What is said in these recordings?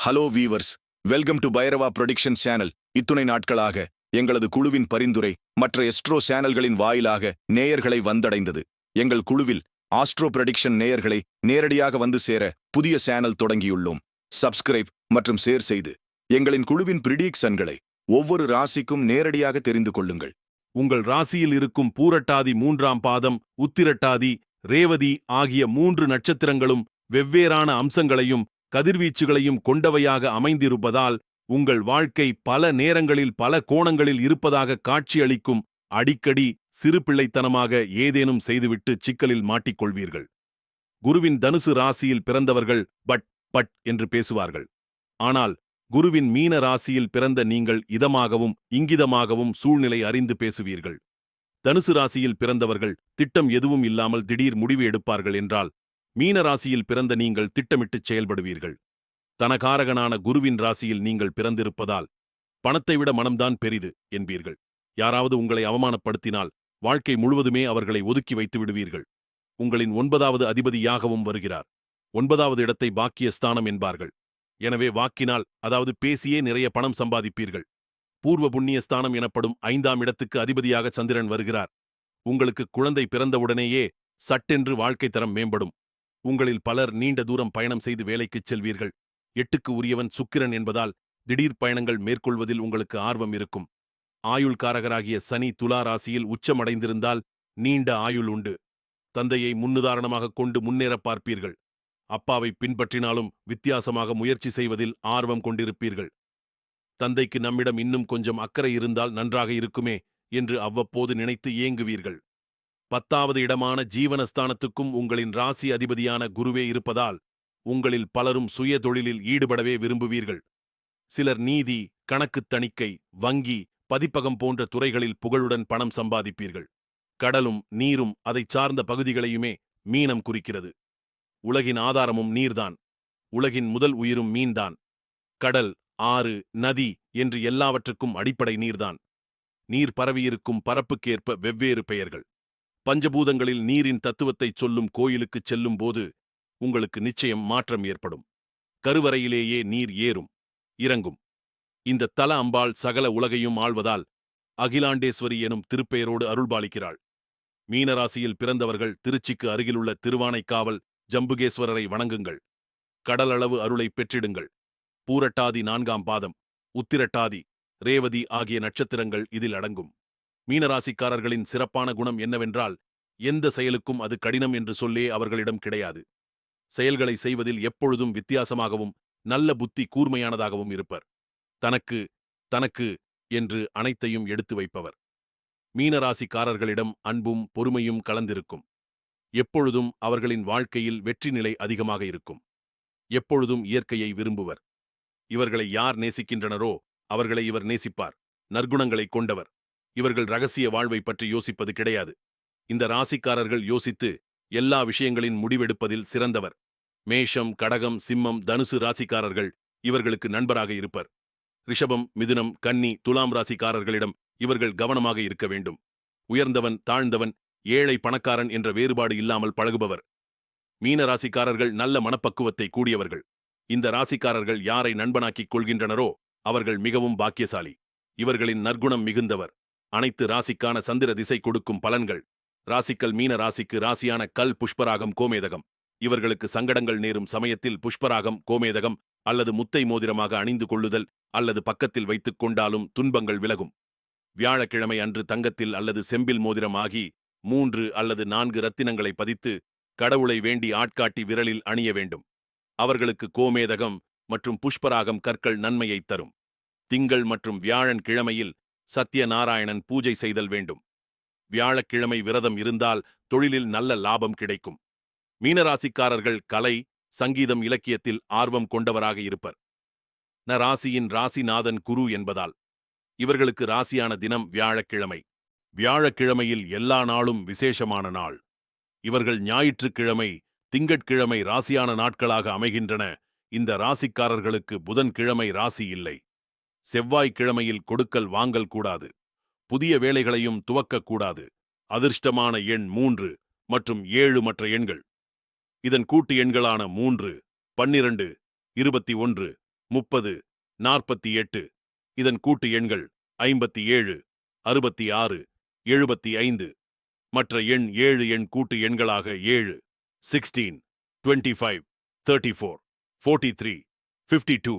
Hello viewers, welcome to Bhairava production channel. இத்துணை நாட்களாக எங்களது குழுவின் பரிந்துரை மற்ற எஸ்ட்ரோ சேனல்களின் வாயிலாக நேயர்களை வந்தடைந்தது. எங்கள் குழுவில் ஆஸ்ட்ரோ ப்ரடிக்ஷன் நேயர்களை நேரடியாக வந்து சேர புதிய சேனல் தொடங்கியுள்ளோம். சப்ஸ்கிரைப் மற்றும் ஷேர் செய்து எங்களின் குழுவின் பிரிடிக்ஷன்களை ஒவ்வொரு ராசிக்கும் நேரடியாக தெரிந்து கொள்ளுங்கள். உங்கள் ராசியில் இருக்கும் பூரட்டாதி 3ஆம் பாதம், உத்திரட்டாதி, ரேவதி ஆகிய 3 நட்சத்திரங்களும் வெவ்வேறான அம்சங்களையும் கதிர்வீச்சுகளையும் கொண்டவையாக அமைந்திருப்பதால் உங்கள் வாழ்க்கை பல நேரங்களில் பல கோணங்களில் இருப்பதாக காட்சியளிக்கும். அடிக்கடி சிறு பிள்ளைத்தனமாக ஏதேனும் செய்துவிட்டு சிக்கலில் மாட்டிக்கொள்வீர்கள். குருவின் தனுசு ராசியில் பிறந்தவர்கள் பட் என்று பேசுவார்கள். ஆனால் குருவின் மீன ராசியில் பிறந்த நீங்கள் இதமாகவும் இங்கிதமாகவும் சூழ்நிலை அறிந்து பேசுவீர்கள். தனுசு ராசியில் பிறந்தவர்கள் திட்டம் எதுவும் இல்லாமல் திடீர் முடிவு எடுப்பார்கள் என்றால், மீன ராசியில் பிறந்த நீங்கள் திட்டமிட்டுச் செயல்படுவீர்கள். தனகாரகனான குருவின் ராசியில் நீங்கள் பிறந்திருப்பதால் பணத்தை விட மனம்தான் பெரிது என்பீர்கள். யாராவது உங்களை அவமானப்படுத்தினால் வாழ்க்கை முழுவதுமே அவர்களை ஒதுக்கி வைத்து விடுவீர்கள். உங்களின் 9வது அதிபதியாகவும் வருகிறார். 9வது இடத்தை பாக்கிய ஸ்தானம் என்பார்கள். எனவே வாக்கினால், அதாவது பேசியே நிறைய பணம் சம்பாதிப்பீர்கள். பூர்வ புண்ணிய ஸ்தானம் எனப்படும் 5ஆம் இடத்துக்கு அதிபதியாக சந்திரன் வருகிறார். உங்களுக்கு குழந்தை பிறந்தவுடனேயே சட்டென்று வாழ்க்கை தரம் மேம்படும். உங்களில் பலர் நீண்ட தூரம் பயணம் செய்து வேலைக்குச் செல்வீர்கள். 8க்கு உரியவன் சுக்கிரன் என்பதால் திடீர் பயணங்கள் மேற்கொள்வதில் உங்களுக்கு ஆர்வம் இருக்கும். ஆயுள்காரகராகிய சனி துலா ராசியில் உச்சமடைந்திருந்தால் நீண்ட ஆயுள் உண்டு. தந்தையை முன்னுதாரணமாக கொண்டு முன்னேற பார்ப்பீர்கள். அப்பாவை பின்பற்றினாலும் வித்தியாசமாக முயற்சி செய்வதில் ஆர்வம் கொண்டிருப்பீர்கள். தந்தைக்கு நம்மிடம் இன்னும் கொஞ்சம் அக்கறை இருந்தால் நன்றாக இருக்குமே என்று அவ்வப்போது நினைத்து ஏங்குவீர்கள். 10வது இடமான ஜீவனஸ்தானத்துக்கும் உங்களின் ராசி அதிபதியான குருவே இருப்பதால் உங்களில் பலரும் சுய தொழிலில் ஈடுபடவே விரும்புவீர்கள். சிலர் நீதி, கணக்குத் தணிக்கை, வங்கி, பதிப்பகம் போன்ற துறைகளில் புகழுடன் பணம் சம்பாதிப்பீர்கள். கடலும் நீரும் அதைச் சார்ந்த பகுதிகளையுமே மீனம் குறிக்கிறது. உலகின் ஆதாரமும் நீர்தான். உலகின் முதல் உயிரும் மீன்தான். கடல், ஆறு, நதி என்று எல்லாவற்றுக்கும் அடிப்படை நீர்தான். நீர் பரவியிருக்கும் பரப்புக்கேற்ப வெவ்வேறு பெயர்கள். பஞ்சபூதங்களில் நீரின் தத்துவத்தைச் சொல்லும் கோயிலுக்குச் செல்லும் போது உங்களுக்கு நிச்சயம் மாற்றம் ஏற்படும். கருவறையிலேயே நீர் ஏறும், இறங்கும். இந்த தல அம்பாள் சகல உலகையும் ஆள்வதால் அகிலாண்டேஸ்வரி எனும் திருப்பெயரோடு அருள்பாலிக்கிறாள். மீனராசியில் பிறந்தவர்கள் திருச்சிக்கு அருகிலுள்ள திருவானைக்காவல் ஜம்புகேஸ்வரரை வணங்குங்கள். கடலளவு அருளை பெற்றிடுங்கள். பூரட்டாதி 4ஆம் பாதம், உத்திரட்டாதி, ரேவதி ஆகிய நட்சத்திரங்கள் இதில் அடங்கும். மீனராசிக்காரர்களின் சிறப்பான குணம் என்னவென்றால், எந்த செயலுக்கும் அது கடினம் என்று சொல்லே அவர்களிடம் கிடையாது. செயல்களை செய்வதில் எப்பொழுதும் வித்தியாசமாகவும் நல்ல புத்தி கூர்மையானதாகவும் இருப்பர். தனக்கு தனக்கு என்று அனைத்தையும் எடுத்து வைப்பவர். மீனராசிக்காரர்களிடம் அன்பும் பொறுமையும் கலந்திருக்கும். எப்பொழுதும் அவர்களின் வாழ்க்கையில் வெற்றி நிலை அதிகமாக இருக்கும். எப்பொழுதும் இயற்கையை விரும்புவர். இவர்களை யார் நேசிக்கின்றனரோ அவர்களை இவர் நேசிப்பார். நற்குணங்களை கொண்டவர். இவர்கள் இரகசிய வாழ்வை பற்றி யோசிப்பது கிடையாது. இந்த ராசிக்காரர்கள் யோசித்து எல்லா விஷயங்களின் முடிவெடுப்பதில் சிறந்தவர். மேஷம், கடகம், சிம்மம், தனுசு ராசிக்காரர்கள் இவர்களுக்கு நண்பராக இருப்பர். ரிஷபம், மிதுனம், கன்னி, துலாம் ராசிக்காரர்களிடம் இவர்கள் கவனமாக இருக்க வேண்டும். உயர்ந்தவன், தாழ்ந்தவன், ஏழை, பணக்காரன் என்ற வேறுபாடு இல்லாமல் பழகுபவர். மீன ராசிக்காரர்கள் நல்ல மனப்பக்குவத்தை கூடியவர்கள். இந்த ராசிக்காரர்கள் யாரை நண்பனாக்கிக் கொள்கின்றனரோ அவர்கள் மிகவும் பாக்கியசாலி. இவர்களின் நற்குணம் மிகுந்தவர். அனைத்து ராசிக்கான சந்திர திசை கொடுக்கும் பலன்கள். ராசிக்கல் மீன ராசிக்கு ராசியான கல் புஷ்பராகம், கோமேதகம். இவர்களுக்கு சங்கடங்கள் நேரும் சமயத்தில் புஷ்பராகம், கோமேதகம் அல்லது முத்தை மோதிரமாக அணிந்து கொள்ளுதல் அல்லது பக்கத்தில் வைத்துக் கொண்டாலும் துன்பங்கள் விலகும். வியாழக்கிழமை அன்று தங்கத்தில் அல்லது செம்பில் மோதிரம் ஆகி 3 அல்லது 4 ரத்தினங்களை பதித்து கடவுளை வேண்டி ஆட்காட்டி விரலில் அணிய வேண்டும். அவர்களுக்கு கோமேதகம் மற்றும் புஷ்பராகம் கற்கள் நன்மையைத் தரும். திங்கள் மற்றும் வியாழன் கிழமையில் சத்யநாராயணன் பூஜை செய்தல் வேண்டும். வியாழக்கிழமை விரதம் இருந்தால் தொழிலில் நல்ல லாபம் கிடைக்கும். மீனராசிக்காரர்கள் கலை, சங்கீதம், இலக்கியத்தில் ஆர்வம் கொண்டவராக இருப்பர். ராசியின் ராசிநாதன் குரு என்பதால் இவர்களுக்கு ராசியான தினம் வியாழக்கிழமை. வியாழக்கிழமையில் எல்லா நாளும் விசேஷமான நாள். இவர்கள் ஞாயிற்றுக்கிழமை, திங்கட்கிழமை ராசியான நாட்களாக அமைகின்றன. இந்த ராசிக்காரர்களுக்கு புதன்கிழமை ராசி இல்லை. செவ்வாய்க்கிழமையில் கொடுக்கல் வாங்கல் கூடாது. புதிய வேலைகளையும் துவக்கக்கூடாது. அதிர்ஷ்டமான எண் 3 மற்றும் 7 மற்ற எண்கள். இதன் கூட்டு எண்களான 3, 12, 21, 30, 48. இதன் கூட்டு எண்கள் 57, 66, 75. மற்ற எண் 7 எண் கூட்டு எண்களாக 7, 16, 25, 34, 43, 52,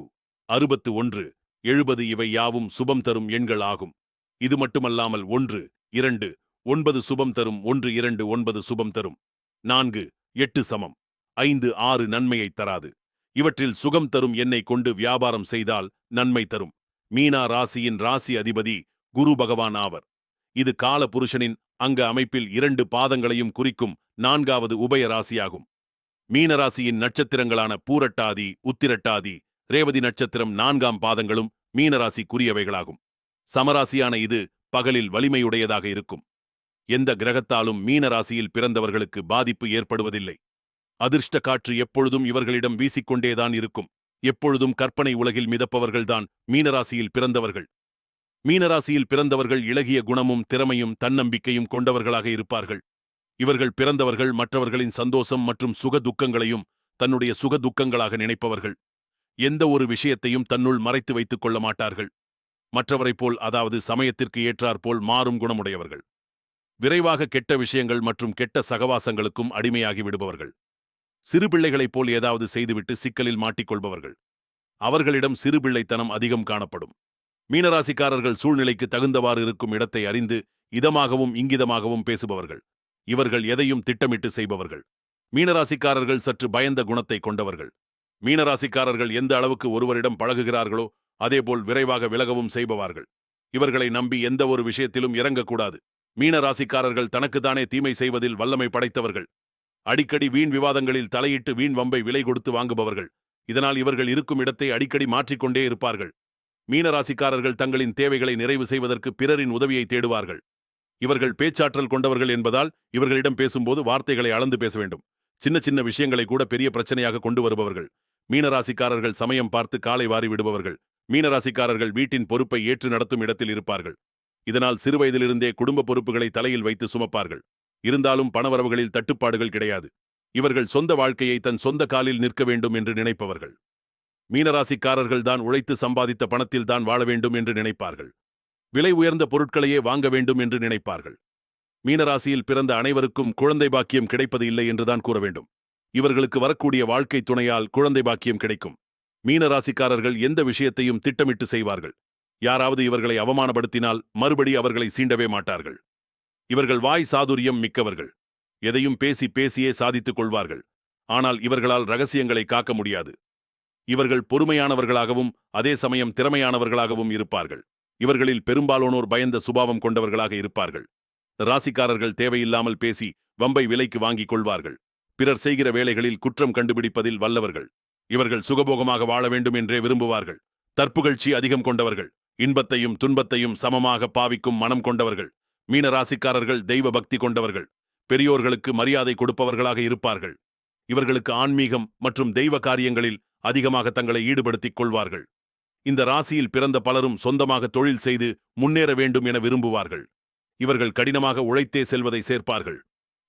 61, 70 இவை யாவும் சுபம் தரும் எண்கள் ஆகும். இது மட்டுமல்லாமல் 1, 2, 9 சுபம் தரும், 1, 2, 9 சுபம் தரும். 4, 8 சமம். 5, 6 நன்மையைத் தராது. இவற்றில் சுகம் தரும் எண்ணை கொண்டு வியாபாரம் செய்தால் நன்மை தரும். மீனா ராசியின் ராசி அதிபதி குரு பகவான் ஆவர். இது கால புருஷனின் அங்க அமைப்பில் 2 பாதங்களையும் குறிக்கும் 4வது உபய ராசியாகும். மீனராசியின் நட்சத்திரங்களான பூரட்டாதி, உத்திரட்டாதி, ரேவதி நட்சத்திரம் 4ஆம் பாதங்களும் மீனராசிக்குரியவைகளாகும். சமராசியான இது பகலில் வலிமையுடையதாக இருக்கும். எந்த கிரகத்தாலும் மீனராசியில் பிறந்தவர்களுக்கு பாதிப்பு ஏற்படுவதில்லை. அதிர்ஷ்ட காற்று எப்பொழுதும் இவர்களிடம் வீசிக்கொண்டேதான் இருக்கும். எப்பொழுதும் கற்பனை உலகில் மிதப்பவர்கள்தான் மீனராசியில் பிறந்தவர்கள். மீனராசியில் பிறந்தவர்கள் இளகிய குணமும் திறமையும் தன்னம்பிக்கையும் கொண்டவர்களாக இருப்பார்கள். இவர்கள் பிறந்தவர்கள் மற்றவர்களின் சந்தோஷம் மற்றும் சுக துக்கங்களையும் தன்னுடைய சுக துக்கங்களாக நினைப்பவர்கள். எந்த ஒரு விஷயத்தையும் தன்னுள் மறைத்து வைத்துக் கொள்ள மாட்டார்கள். மற்றவரைப் போல், அதாவது சமயத்திற்கு ஏற்றாற்போல் மாறும் குணமுடையவர்கள். விரைவாக கெட்ட விஷயங்கள் மற்றும் கெட்ட சகவாசங்களுக்கும் அடிமையாகி விடுபவர்கள். சிறு பிள்ளைகளைப் போல் ஏதாவது செய்துவிட்டு சிக்கலில் மாட்டிக்கொள்பவர்கள். அவர்களிடம் சிறுபிள்ளைத்தனம் அதிகம் காணப்படும். மீனராசிக்காரர்கள் சூழ்நிலைக்கு தகுந்தவாறு இருக்கும் இடத்தை அறிந்து இதமாகவும் இங்கிதமாகவும் பேசுபவர்கள். இவர்கள் எதையும் திட்டமிட்டு செய்பவர்கள். மீனராசிக்காரர்கள் சற்று பயந்த குணத்தை கொண்டவர்கள். மீனராசிக்காரர்கள் எந்த அளவுக்கு ஒருவரிடம் பழகுகிறார்களோ அதேபோல் விரைவாக விலகவும் செய்பவர்கள். இவர்களை நம்பி எந்த ஒரு விஷயத்திலும் இறங்கக்கூடாது. மீனராசிக்காரர்கள் தனக்குத்தானே தீமை செய்வதில் வல்லமை படைத்தவர்கள். அடிக்கடி வீண் விவாதங்களில் தலையிட்டு வீண் வம்பை விலை கொடுத்து வாங்குபவர்கள். இதனால் இவர்கள் இருக்கும் இடத்தை அடிக்கடி மாற்றிக்கொண்டே இருப்பார்கள். மீனராசிக்காரர்கள் தங்களின் தேவைகளை நிறைவு செய்வதற்கு பிறரின் உதவியை தேடுவார்கள். இவர்கள் பேச்சாற்றல் கொண்டவர்கள் என்பதால் இவர்களிடம் பேசும்போது வார்த்தைகளை அளந்து பேச வேண்டும். சின்ன சின்ன விஷயங்களை கூட பெரிய பிரச்சனையாக கொண்டு வருபவர்கள். மீனராசிக்காரர்கள் சமயம் பார்த்து காலை வாரி விடுபவர்கள். மீனராசிக்காரர்கள் வீட்டின் பொறுப்பை ஏற்று நடத்தும் இடத்தில் இருப்பார்கள். இதனால் சிறுவயதிலிருந்தே குடும்ப பொறுப்புகளை தலையில் வைத்து சுமப்பார்கள். இருந்தாலும் பணவரவுகளில் தட்டுப்பாடுகள் கிடையாது. இவர்கள் சொந்த வாழ்க்கையை தன் சொந்த காலில் நிற்க வேண்டும் என்று நினைப்பவர்கள். மீனராசிக்காரர்கள்தான் உழைத்து சம்பாதித்த பணத்தில் தான் வாழ வேண்டும் என்று நினைப்பார்கள். விலை உயர்ந்த பொருட்களையே வாங்க வேண்டும் என்று நினைப்பார்கள். மீனராசியில் பிறந்த அனைவருக்கும் குழந்தை பாக்கியம் கிடைப்பது இல்லை என்றுதான் கூற வேண்டும். இவர்களுக்கு வரக்கூடிய வாழ்க்கை துணையால் குழந்தை பாக்கியம் கிடைக்கும். மீனராசிக்காரர்கள் எந்த விஷயத்தையும் திட்டமிட்டு செய்வார்கள். யாராவது இவர்களை அவமானப்படுத்தினால் மறுபடி அவர்களை சீண்டவே மாட்டார்கள். இவர்கள் வாய் சாதுரியம் மிக்கவர்கள். எதையும் பேசி பேசியே சாதித்துக் கொள்வார்கள். ஆனால் இவர்களால் ரகசியங்களை காக்க முடியாது. இவர்கள் பொறுமையானவர்களாகவும் அதே சமயம் திறமையானவர்களாகவும் இருப்பார்கள். இவர்களில் பெரும்பாலானோர் பயந்த சுபாவம் கொண்டவர்களாக இருப்பார்கள். ராசிக்காரர்கள் தேவையில்லாமல் பேசி வம்பை விலைக்கு வாங்கிக் கொள்வார்கள். பிறர் செய்கிற வேலைகளில் குற்றம் கண்டுபிடிப்பதில் வல்லவர்கள். இவர்கள் சுகபோகமாக வாழ வேண்டும் என்றே விரும்புவார்கள். தற்புகழ்ச்சி அதிகம் கொண்டவர்கள். இன்பத்தையும் துன்பத்தையும் சமமாக பாவிக்கும் மனம் கொண்டவர்கள். மீனராசிக்காரர்கள் தெய்வ பக்தி கொண்டவர்கள். பெரியோர்களுக்கு மரியாதை கொடுப்பவர்களாக இருப்பார்கள். இவர்களுக்கு ஆன்மீகம் மற்றும் தெய்வ காரியங்களில் அதிகமாக தங்களை ஈடுபடுத்திக் கொள்வார்கள். இந்த ராசியில் பிறந்த பலரும் சொந்தமாக தொழில் செய்து முன்னேற வேண்டும் என விரும்புவார்கள். இவர்கள் கடினமாக உழைத்தே செல்வதை சேர்ப்பார்கள்.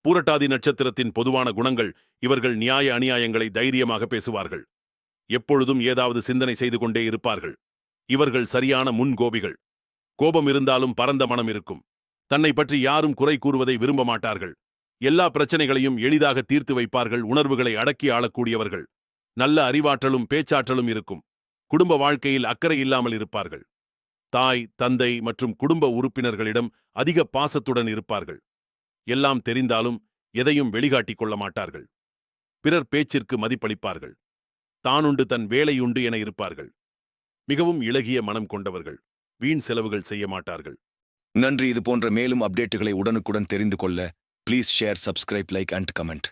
பூரட்டாதி நட்சத்திரத்தின் பொதுவான குணங்கள்: இவர்கள் நியாய அநியாயங்களை தைரியமாக பேசுவார்கள். எப்பொழுதும் ஏதாவது சிந்தனை செய்து கொண்டே இருப்பார்கள். இவர்கள் சரியான முன்கோபிகள். கோபம் இருந்தாலும் பரந்த மனம் இருக்கும். தன்னை பற்றி யாரும் குறை கூறுவதை விரும்ப மாட்டார்கள். எல்லா பிரச்சனைகளையும் எளிதாக தீர்த்து வைப்பார்கள். உணர்வுகளை அடக்கி ஆளக்கூடியவர்கள். நல்ல அறிவாற்றலும் பேச்சாற்றலும் இருக்கும். குடும்ப வாழ்க்கையில் அக்கறை இல்லாமல் இருப்பார்கள். தாய், தந்தை மற்றும் குடும்ப உறுப்பினர்களிடம் அதிக பாசத்துடன் இருப்பார்கள். எல்லாம் தெரிந்தாலும் எதையும் வெளிகாட்டிக் கொள்ள மாட்டார்கள். பிறர் பேச்சிற்கு மதிப்பளிப்பார்கள். தானுண்டு தன் வேலையுண்டு என இருப்பார்கள். மிகவும் இளகிய மனம் கொண்டவர்கள். வீண் செலவுகள் செய்ய மாட்டார்கள். நன்றி. இது போன்ற மேலும் அப்டேட்டுகளை உடனுக்குடன் தெரிந்து கொள்ள please share, subscribe, like and comment.